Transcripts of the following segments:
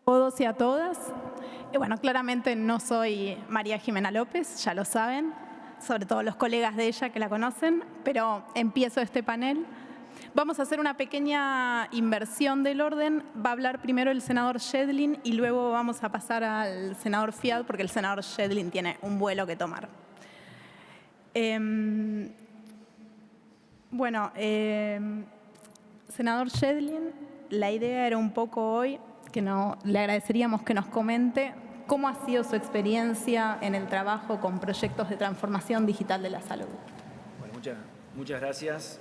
todos y a todas. Y bueno, claramente no soy María Jimena López, ya lo saben, sobre todo los colegas de ella que la conocen, pero empiezo este panel. Vamos a hacer una pequeña inversión del orden. Va a hablar primero el senador Schedlin y luego vamos a pasar al senador Fiat porque el senador Schedlin tiene un vuelo que tomar. Senador Schedlin, la idea era un poco hoy que le agradeceríamos que nos comente cómo ha sido su experiencia en el trabajo con proyectos de transformación digital de la salud. Bueno, muchas gracias.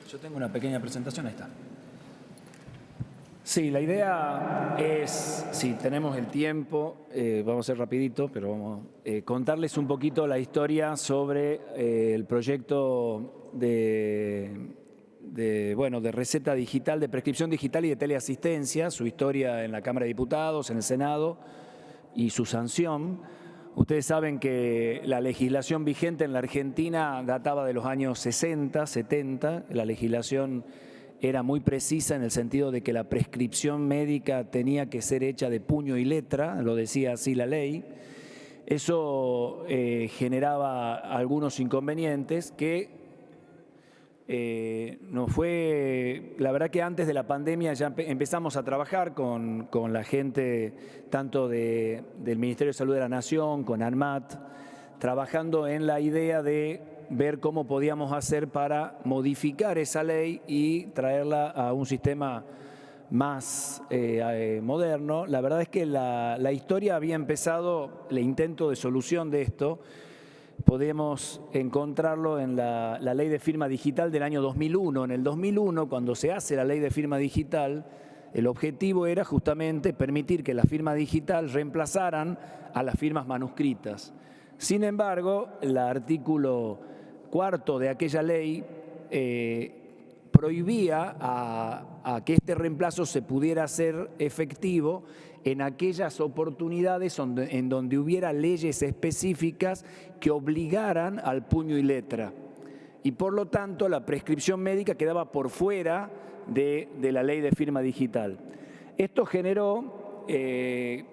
Yo tengo una pequeña presentación, ahí está. Sí, la idea es, si tenemos el tiempo, vamos a ser rapidito, pero vamos a contarles un poquito la historia sobre el proyecto de receta digital, de prescripción digital y de teleasistencia, su historia en la Cámara de Diputados, en el Senado y su sanción. Ustedes saben que la legislación vigente en la Argentina databa de los años 60, 70. La legislación era muy precisa en el sentido de que la prescripción médica tenía que ser hecha de puño y letra, lo decía así la ley. Eso generaba algunos inconvenientes que la verdad que antes de la pandemia ya empezamos a trabajar con la gente tanto del Ministerio de Salud de la Nación, con ANMAT, trabajando en la idea de ver cómo podíamos hacer para modificar esa ley y traerla a un sistema más moderno. La verdad es que la historia había empezado, el intento de solución de esto, podemos encontrarlo en la ley de firma digital del año 2001. En el 2001, cuando se hace la ley de firma digital, el objetivo era justamente permitir que la firma digital reemplazaran a las firmas manuscritas. Sin embargo, el artículo 4 de aquella ley prohibía a que este reemplazo se pudiera hacer efectivo en aquellas oportunidades en donde hubiera leyes específicas que obligaran al puño y letra. Y por lo tanto la prescripción médica quedaba por fuera de la ley de firma digital. Esto generó que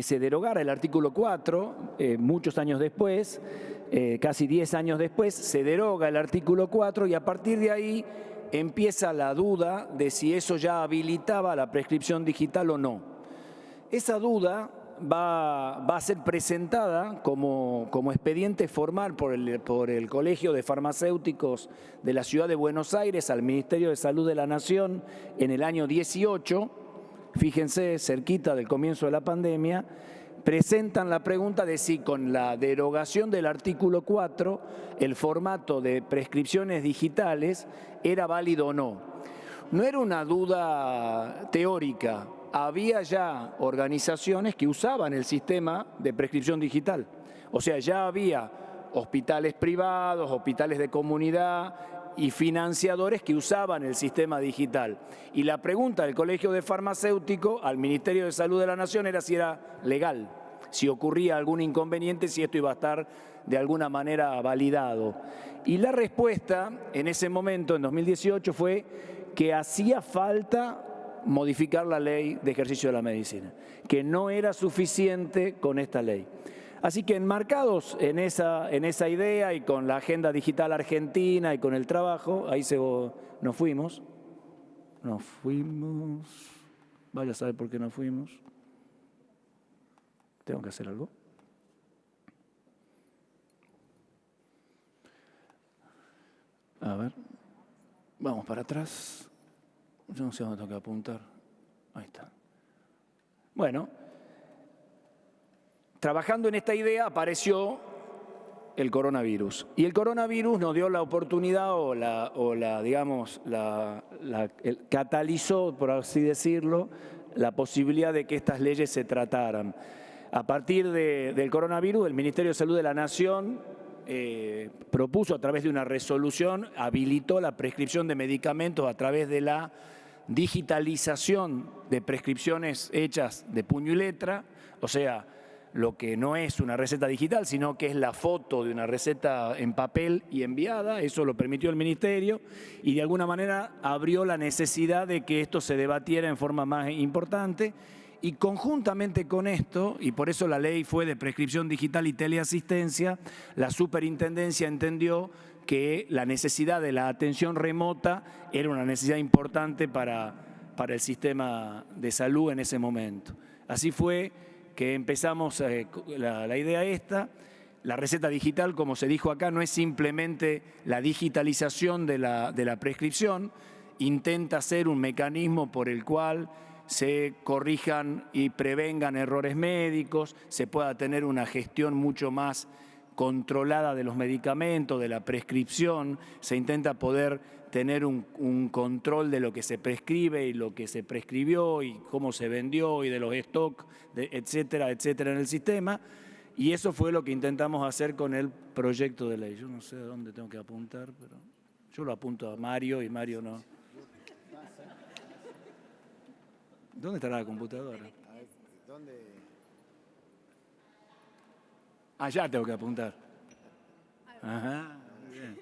se derogara el artículo 4, muchos años después, casi 10 años después, se deroga el artículo 4 y a partir de ahí empieza la duda de si eso ya habilitaba la prescripción digital o no. Esa duda va a ser presentada como expediente formal por el Colegio de Farmacéuticos de la Ciudad de Buenos Aires al Ministerio de Salud de la Nación en el año 18, fíjense, cerquita del comienzo de la pandemia. Presentan la pregunta de si con la derogación del artículo 4 el formato de prescripciones digitales era válido o no. No era una duda teórica, había ya organizaciones que usaban el sistema de prescripción digital. O sea, ya había hospitales privados, hospitales de comunidad y financiadores que usaban el sistema digital. Y la pregunta del Colegio de Farmacéuticos al Ministerio de Salud de la Nación era si era legal, si ocurría algún inconveniente, si esto iba a estar de alguna manera validado. Y la respuesta en ese momento, en 2018, fue que hacía falta modificar la ley de ejercicio de la medicina, que no era suficiente con esta ley. Así que enmarcados en esa idea y con la agenda digital argentina y con el trabajo, ahí nos fuimos, vaya a saber por qué nos fuimos. ¿Tengo que hacer algo? A ver, vamos para atrás. Yo no sé dónde tengo que apuntar. Ahí está. Bueno, trabajando en esta idea apareció el coronavirus. Y el coronavirus nos dio la oportunidad catalizó, por así decirlo, la posibilidad de que estas leyes se trataran. A partir del coronavirus, el Ministerio de Salud de la Nación propuso a través de una resolución, habilitó la prescripción de medicamentos a través de la digitalización de prescripciones hechas de puño y letra, o sea, lo que no es una receta digital, sino que es la foto de una receta en papel y enviada. Eso lo permitió el Ministerio y de alguna manera abrió la necesidad de que esto se debatiera en forma más importante. Y conjuntamente con esto, y por eso la ley fue de prescripción digital y teleasistencia, la superintendencia entendió que la necesidad de la atención remota era una necesidad importante para el sistema de salud en ese momento. Así fue que empezamos la idea esta. La receta digital, como se dijo acá, no es simplemente la digitalización de la prescripción, intenta ser un mecanismo por el cual se corrijan y prevengan errores médicos, se pueda tener una gestión mucho más controlada de los medicamentos, de la prescripción, se intenta poder tener un control de lo que se prescribe y lo que se prescribió y cómo se vendió y de los stocks, etcétera, etcétera en el sistema. Y eso fue lo que intentamos hacer con el proyecto de ley. Yo no sé a dónde tengo que apuntar, pero yo lo apunto a Mario y Mario no. ¿Dónde estará la computadora? Allá tengo que apuntar. Ajá, bien.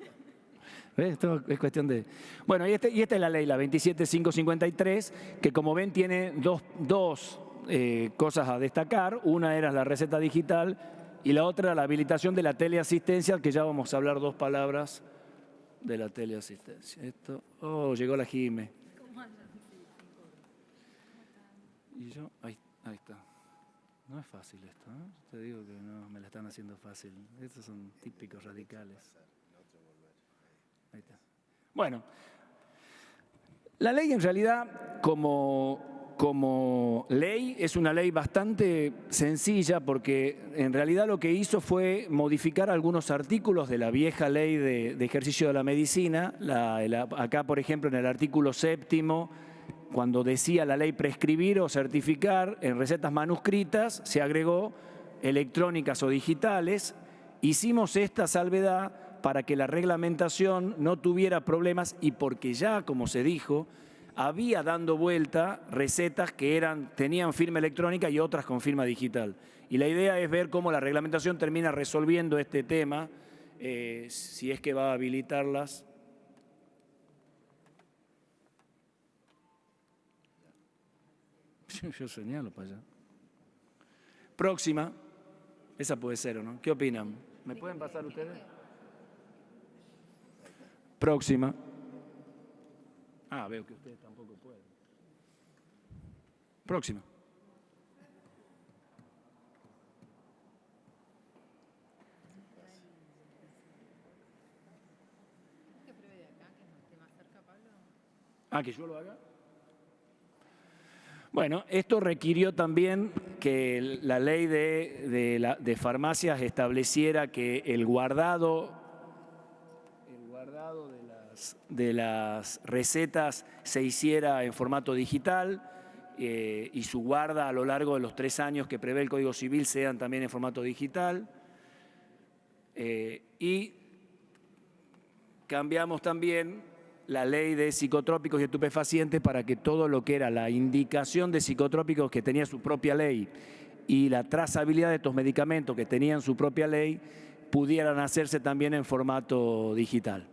¿Ves? Esto es cuestión de... Bueno, y esta es la ley, la 27553, que como ven tiene dos cosas a destacar. Una era la receta digital y la otra la habilitación de la teleasistencia, que ya vamos a hablar 2 palabras de la teleasistencia. Llegó la Jime. Y yo, ahí está. No es fácil esto, ¿no? Te digo que no me la están haciendo fácil. Estos son típicos radicales. Ahí está. Bueno, la ley en realidad como ley es una ley bastante sencilla porque en realidad lo que hizo fue modificar algunos artículos de la vieja ley de ejercicio de la medicina. Acá, por ejemplo, en el artículo 7º, cuando decía la ley prescribir o certificar en recetas manuscritas, se agregó electrónicas o digitales. Hicimos esta salvedad para que la reglamentación no tuviera problemas y porque ya, como se dijo, había dando vuelta recetas que tenían firma electrónica y otras con firma digital. Y la idea es ver cómo la reglamentación termina resolviendo este tema, si es que va a habilitarlas. Yo señalo para allá. Próxima. Esa puede ser, ¿o no? ¿Qué opinan? ¿Me pueden pasar ustedes? Próxima. Veo que ustedes tampoco pueden. Próxima. ¿Qué prevé acá? ¿Que no esté más cerca, Pablo? ¿Que yo lo haga? Bueno, esto requirió también que la ley de farmacias estableciera que el guardado de las recetas se hiciera en formato digital y su guarda a lo largo de los 3 años que prevé el Código Civil sean también en formato digital. Y cambiamos también la ley de psicotrópicos y estupefacientes para que todo lo que era la indicación de psicotrópicos que tenía su propia ley y la trazabilidad de estos medicamentos que tenían su propia ley pudieran hacerse también en formato digital.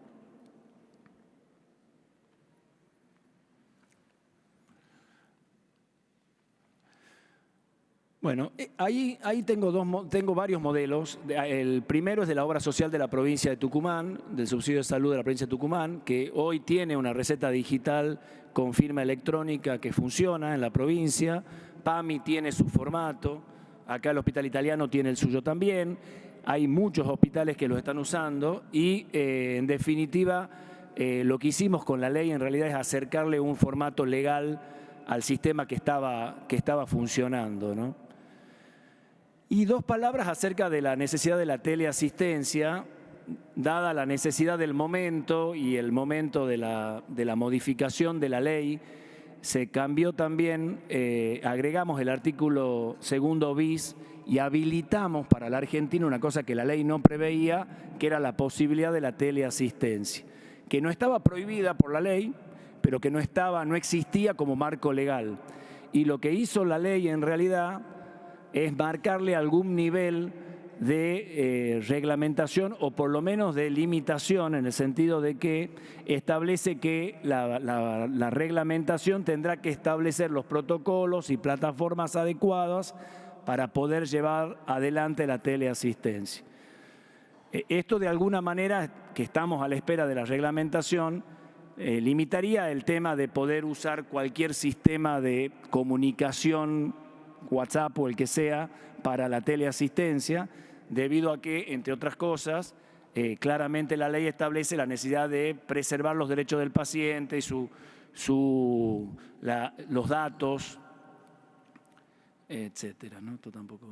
Bueno, ahí tengo varios modelos. El primero es de la obra social de la provincia de Tucumán, del subsidio de salud de la provincia de Tucumán, que hoy tiene una receta digital con firma electrónica que funciona en la provincia. PAMI tiene su formato, acá el Hospital Italiano tiene el suyo también. Hay muchos hospitales que lo están usando y en definitiva lo que hicimos con la ley en realidad es acercarle un formato legal al sistema que estaba funcionando, ¿no? Y 2 palabras acerca de la necesidad de la teleasistencia, dada la necesidad del momento y el momento de la modificación de la ley, se cambió también, agregamos el artículo 2 bis y habilitamos para la Argentina una cosa que la ley no preveía, que era la posibilidad de la teleasistencia, que no estaba prohibida por la ley, pero que no existía como marco legal. Y lo que hizo la ley en realidad es marcarle algún nivel de reglamentación o por lo menos de limitación, en el sentido de que establece que la reglamentación tendrá que establecer los protocolos y plataformas adecuadas para poder llevar adelante la teleasistencia. Esto de alguna manera, que estamos a la espera de la reglamentación, limitaría el tema de poder usar cualquier sistema de comunicación, WhatsApp o el que sea, para la teleasistencia, debido a que, entre otras cosas, claramente la ley establece la necesidad de preservar los derechos del paciente y los datos, etcétera, ¿no? Esto tampoco.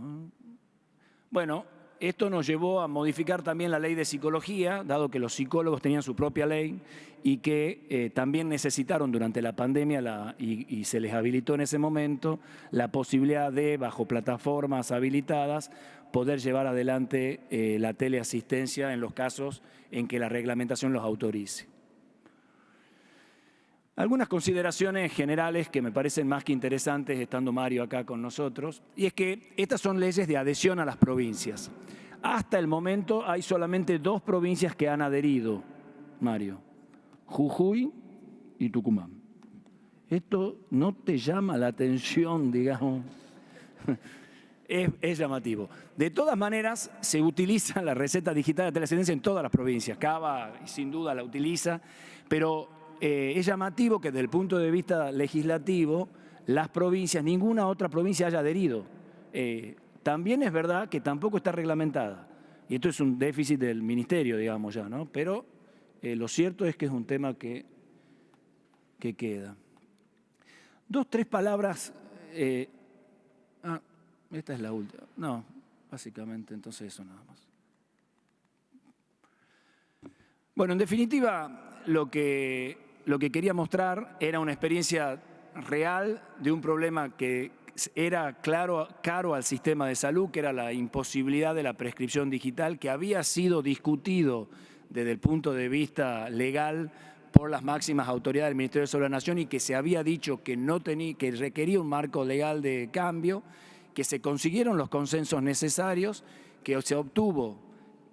Bueno, esto nos llevó a modificar también la ley de psicología, dado que los psicólogos tenían su propia ley y que también necesitaron durante la pandemia y se les habilitó en ese momento la posibilidad de, bajo plataformas habilitadas, poder llevar adelante la teleasistencia en los casos en que la reglamentación los autorice. Algunas consideraciones generales que me parecen más que interesantes, estando Mario acá con nosotros, y es que estas son leyes de adhesión a las provincias. Hasta el momento hay solamente 2 provincias que han adherido, Mario: Jujuy y Tucumán. ¿Esto no te llama la atención, digamos? Es llamativo. De todas maneras, se utiliza la receta digital de teleasistencia en todas las provincias. Cava, sin duda, la utiliza, pero es llamativo que desde el punto de vista legislativo, las provincias, ninguna otra provincia haya adherido. También es verdad que tampoco está reglamentada. Y esto es un déficit del ministerio, digamos ya, ¿no? Pero lo cierto es que es un tema que queda. 2, 3 palabras. Esta es la última. No, básicamente entonces eso nada más. Bueno, en definitiva, lo que quería mostrar era una experiencia real de un problema que era caro al sistema de salud, que era la imposibilidad de la prescripción digital, que había sido discutido desde el punto de vista legal por las máximas autoridades del Ministerio de Salud de la Nación y que se había dicho que que requería un marco legal de cambio, que se consiguieron los consensos necesarios, que se obtuvo.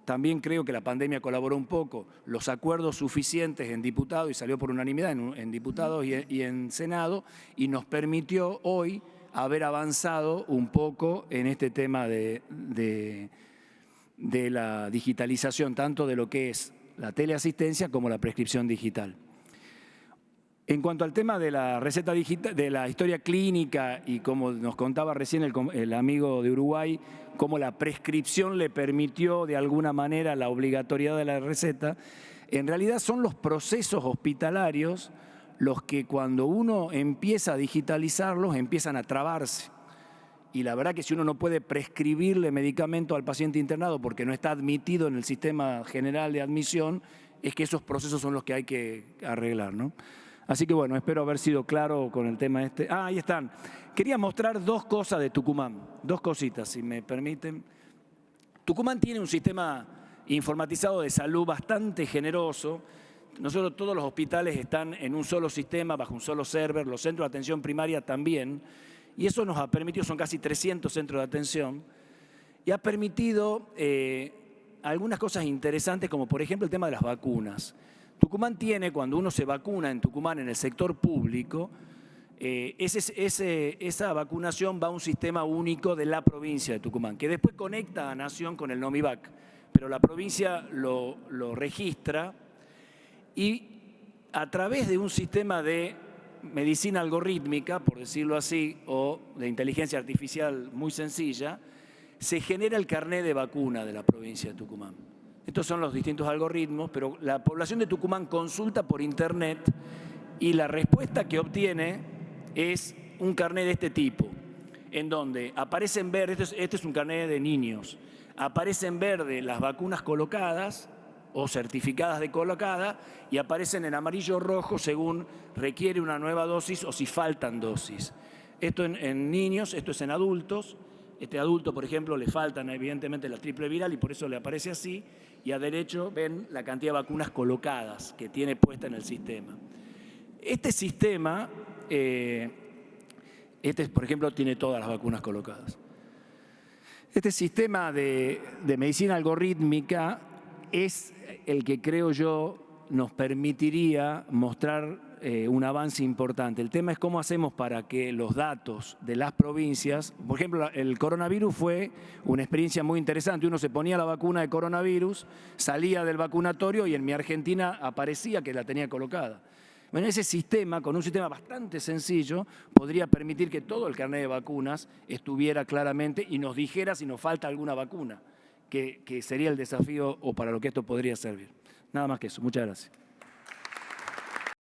También creo que la pandemia colaboró un poco, los acuerdos suficientes en diputados, y salió por unanimidad en diputados y en Senado, y nos permitió hoy haber avanzado un poco en este tema de la digitalización, tanto de lo que es la teleasistencia como la prescripción digital. En cuanto al tema de la receta digital, de la historia clínica y como nos contaba recién el amigo de Uruguay, cómo la prescripción le permitió de alguna manera la obligatoriedad de la receta, en realidad son los procesos hospitalarios los que cuando uno empieza a digitalizarlos empiezan a trabarse. Y la verdad que si uno no puede prescribirle medicamento al paciente internado porque no está admitido en el sistema general de admisión, es que esos procesos son los que hay que arreglar, ¿no? Así que bueno, espero haber sido claro con el tema este. Ahí están. Quería mostrar 2 cosas de Tucumán, 2 cositas, si me permiten. Tucumán tiene un sistema informatizado de salud bastante generoso. Nosotros todos los hospitales están en un solo sistema, bajo un solo server, los centros de atención primaria también. Y eso nos ha permitido, son casi 300 centros de atención, y ha permitido algunas cosas interesantes, como por ejemplo el tema de las vacunas. Tucumán tiene, cuando uno se vacuna en Tucumán en el sector público, esa vacunación va a un sistema único de la provincia de Tucumán, que después conecta a Nación con el Nomivac, pero la provincia lo registra y a través de un sistema de medicina algorítmica, por decirlo así, o de inteligencia artificial muy sencilla, se genera el carné de vacuna de la provincia de Tucumán. Estos son los distintos algoritmos, pero la población de Tucumán consulta por internet y la respuesta que obtiene es un carné de este tipo, en donde aparece en verde, este es un carné de niños, aparece en verde las vacunas colocadas o certificadas de colocada y aparecen en amarillo o rojo según requiere una nueva dosis o si faltan dosis. Esto en niños, esto es en adultos. Este adulto, por ejemplo, le faltan evidentemente la triple viral y por eso le aparece así. Y a derecho ven la cantidad de vacunas colocadas que tiene puesta en el sistema. Este sistema, por ejemplo, tiene todas las vacunas colocadas. Este sistema de medicina algorítmica es el que creo yo nos permitiría mostrar un avance importante. El tema es cómo hacemos para que los datos de las provincias, por ejemplo, el coronavirus fue una experiencia muy interesante. Uno se ponía la vacuna de coronavirus, salía del vacunatorio y en mi Argentina aparecía que la tenía colocada. Bueno, ese sistema, con un sistema bastante sencillo, podría permitir que todo el carnet de vacunas estuviera claramente y nos dijera si nos falta alguna vacuna, que sería el desafío o para lo que esto podría servir. Nada más que eso. Muchas gracias.